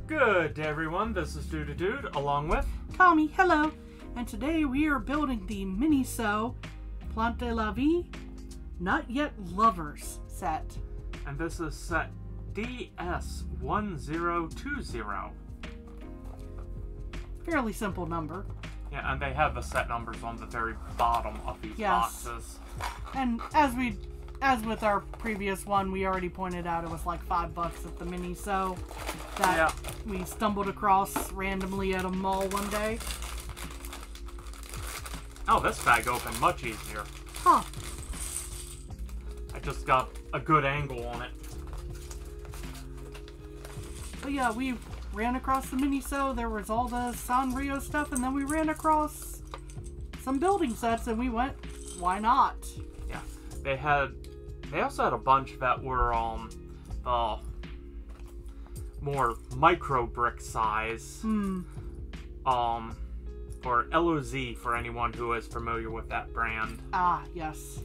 Good day, everyone. This is Dude along with Tommy, hello. And today we are building the Miniso Plante la Vie Not Yet Lovers set. And this is set DS1020. Fairly simple number. Yeah, and they have the set numbers on the very bottom of these boxes. And as with our previous one, we already pointed out it was like $5 at the Miniso that we stumbled across randomly at a mall one day. Oh, this bag opened much easier. Huh. I just got a good angle on it. But yeah, we ran across the Miniso. There was all the Sanrio stuff, and then we ran across some building sets, and we went, why not? Yeah, they also had a bunch that were more micro brick size. Or LOZ for anyone who is familiar with that brand. Ah, yes.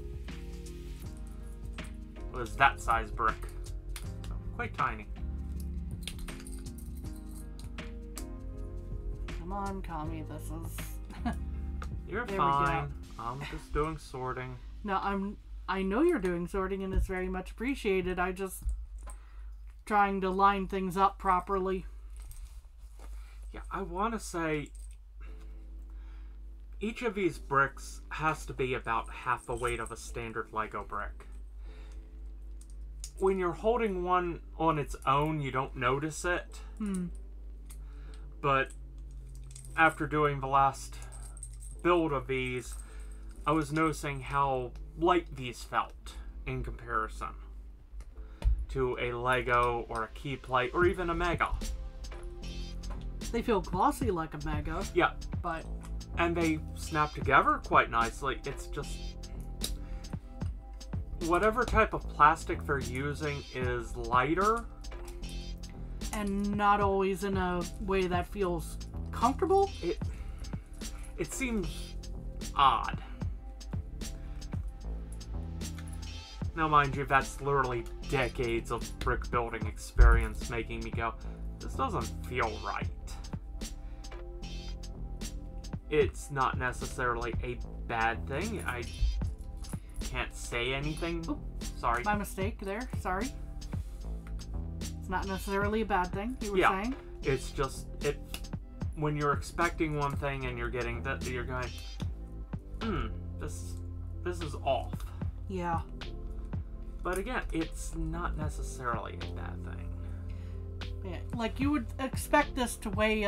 It was that size brick. So, quite tiny. Come on, Kami, this is... You're fine. I'm just doing sorting. No, I know you're doing sorting and it's very much appreciated. I just trying to line things up properly. Yeah, I want to say each of these bricks has to be about half the weight of a standard Lego brick. When you're holding one on its own, you don't notice it. But after doing the last build of these, I was noticing how light these felt in comparison to a Lego or a key plate or even a Mega. They feel glossy like a Mega. Yeah. But... And they snap together quite nicely. It's just... whatever type of plastic they're using is lighter. And not always in a way that feels comfortable. It seems odd. Now, mind you, that's literally decades of brick building experience making me go, this doesn't feel right. It's not necessarily a bad thing. I can't say anything. Oop, sorry. My mistake there. Sorry. It's not necessarily a bad thing, you were saying? It's just, when you're expecting one thing and you're getting that, you're going, this is off. Yeah. But again, it's not necessarily a bad thing. Yeah, like you would expect this to weigh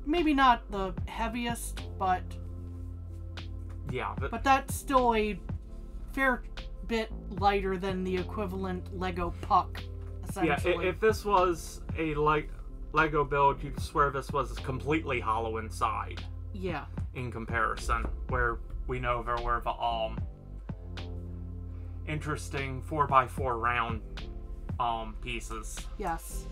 maybe not the heaviest, but yeah, but that's still a fair bit lighter than the equivalent Lego puck, essentially. Yeah, if this was a Lego build, you'd swear this was completely hollow inside. Yeah. In comparison, where we know there were the interesting 4x4 round pieces. Yes.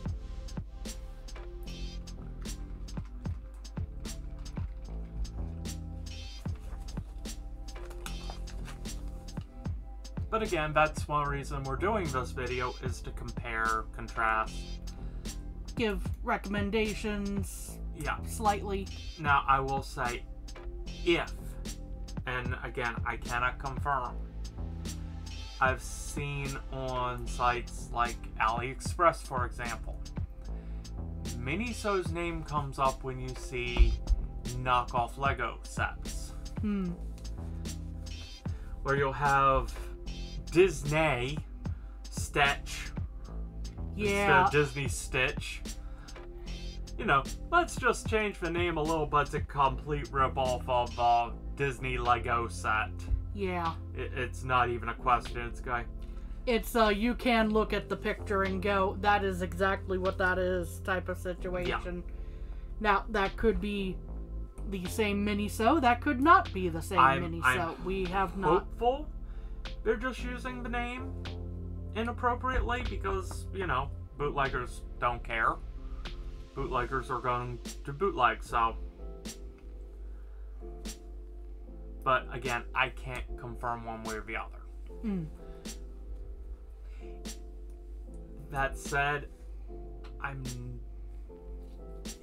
But again, that's one reason we're doing this video, is to compare, contrast. Give recommendations. Yeah. Slightly. Now, I will say, and again, I cannot confirm, I've seen on sites like AliExpress, for example, Miniso's name comes up when you see knockoff Lego sets. Where you'll have Disney Stitch instead of Disney Stitch. You know, let's just change the name a little, but it's a complete ripoff of Disney Lego set. Yeah. It's not even a question. It's going. It's you can look at the picture and go, that is exactly what that is type of situation. Yeah. Now, that could be the same Miniso. That could not be the same Miniso. We have not. Hopeful they're just using the name inappropriately because, you know, bootleggers don't care. Bootleggers are going to bootleg, so. But again, I can't confirm one way or the other. That said, I'm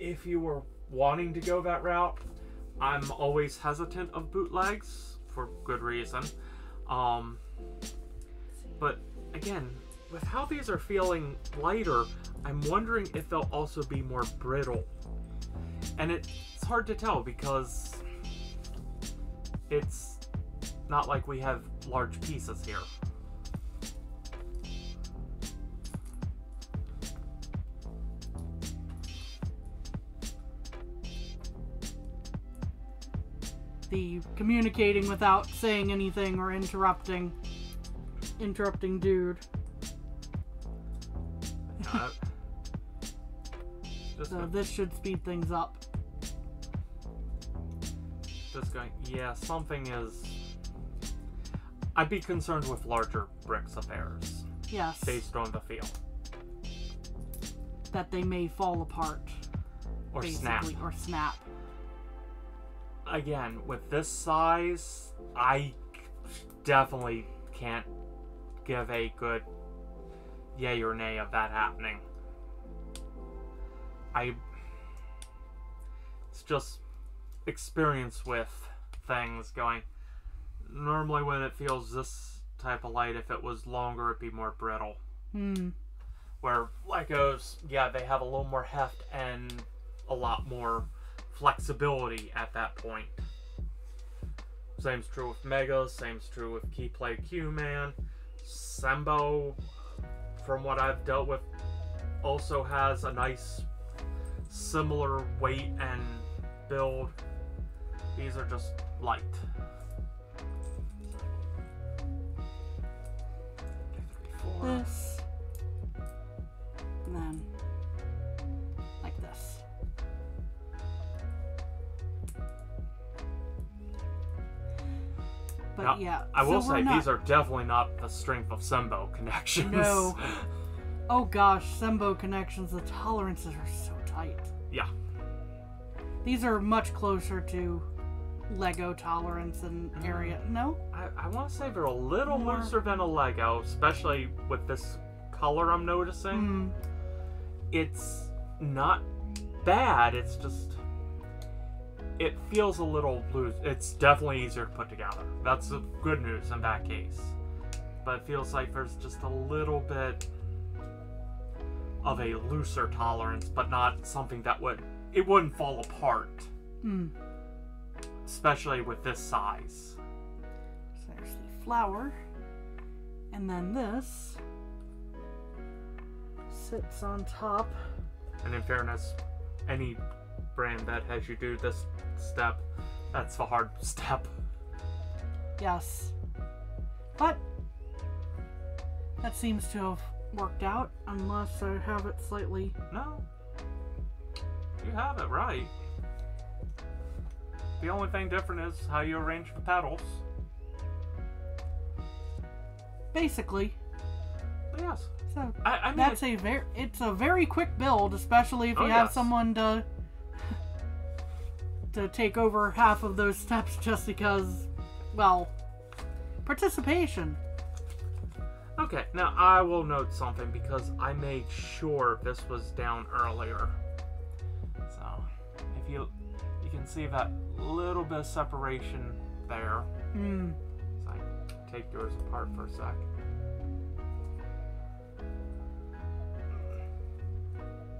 if you were wanting to go that route, I'm always hesitant of bootlegs for good reason. But again, with how these are feeling lighter, I'm wondering if they'll also be more brittle. And it's hard to tell because it's not like we have large pieces here. The communicating without saying anything or interrupting dude. So this should speed things up. Just going, yeah, something is... I'd be concerned with larger bricks of theirs. Yes. Based on the feel. That they may fall apart. Or snap. Or snap. Again, with this size, I definitely can't give a good yay or nay of that happening. It's just experience with things going. Normally when it feels this type of light, if it was longer, it'd be more brittle. Where Legos, yeah, they have a little more heft and a lot more flexibility at that point. Same's true with Megas, same's true with Keyplay Q-Man. Sembo, from what I've dealt with, also has a nice similar weight and build. These are just light. 2, 3, 4. This. And then like this. But now, yeah, I will say these are definitely not the strength of Sembo connections. No. Oh gosh, Sembo connections, the tolerances are so tight. Yeah. These are much closer to Lego tolerance and area. No? I want to say they're a little looser than a Lego, especially with this color I'm noticing. It's not bad, it's just... It feels a little loose. It's definitely easier to put together. That's the good news in that case. But it feels like there's just a little bit of a looser tolerance, but not something that it wouldn't fall apart. Especially with this size. So there's the flower. And then this sits on top. And in fairness, any brand that has you do this step, that's the hard step. Yes. But that seems to have worked out, unless I have it slightly... No. You have it right. The only thing different is how you arrange the pedals. Basically. But yes. So I mean, that's it's a very quick build, especially if you have someone to take over half of those steps just because, well, participation. Okay, now I will note something because I made sure this was down earlier. So, if you can see that little bit of separation there. So I take yours apart for a sec.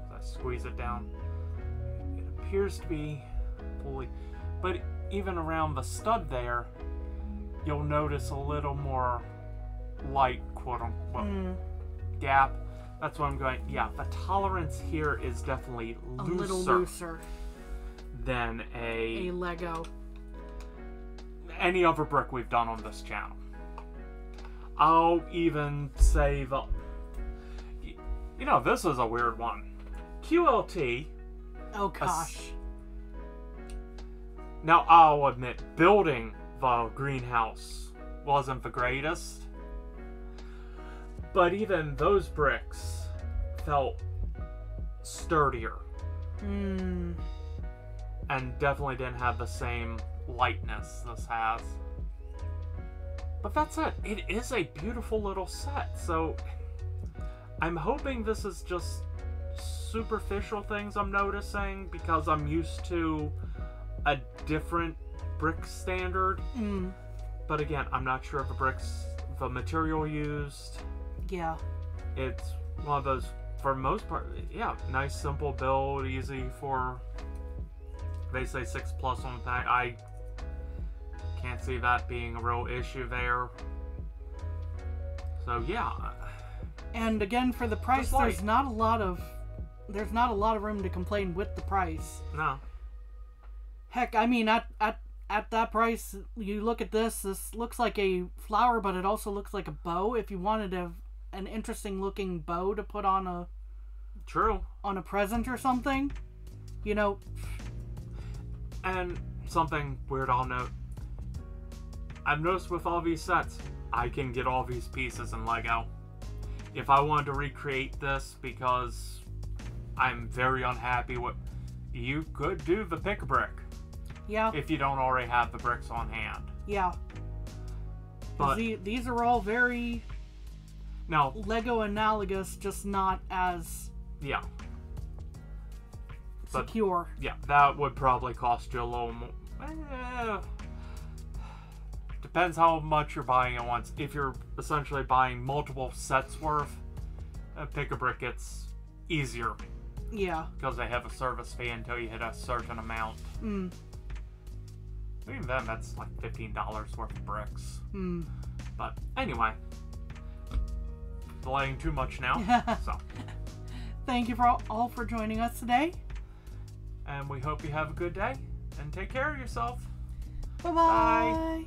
So I squeeze it down. It appears to be fully, but even around the stud there, you'll notice a little more light, quote unquote, gap. That's what I'm going. Yeah, the tolerance here is definitely a little looser than a Lego. Any other brick we've done on this channel. I'll even say the... You know, this is a weird one. QLT. Oh gosh. Now, I'll admit, building the greenhouse wasn't the greatest. But even those bricks felt sturdier. And definitely didn't have the same lightness this has. But that's it. It is a beautiful little set. So I'm hoping this is just superficial things I'm noticing because I'm used to a different brick standard. But again, I'm not sure of the material used. Yeah. It's one of those, for the most part, yeah, nice simple build, easy for, they say 6+ on the pack. I can't see that being a real issue there. So yeah. And again, for the price, there's not a lot of room to complain with the price. No. Heck, I mean, at that price, you look at this looks like a flower, but it also looks like a bow. If you wanted an interesting looking bow to put on a present or something, you know. And something weird I'll note, I've noticed with all these sets, I can get all these pieces in Lego. If I wanted to recreate this because I'm very unhappy with, you could do the pick-a-brick. Yeah. If you don't already have the bricks on hand. Yeah. But these are all very Lego analogous, just not as secure. Yeah, that would probably cost you a little more. Depends how much you're buying at once. If you're essentially buying multiple sets worth, a pick-a-brick gets easier. Yeah. Because they have a service fee until you hit a certain amount. Even then, that's like $15 worth of bricks. But anyway, delaying too much now. So, thank you all for joining us today. And we hope you have a good day and take care of yourself. Bye-bye. Bye.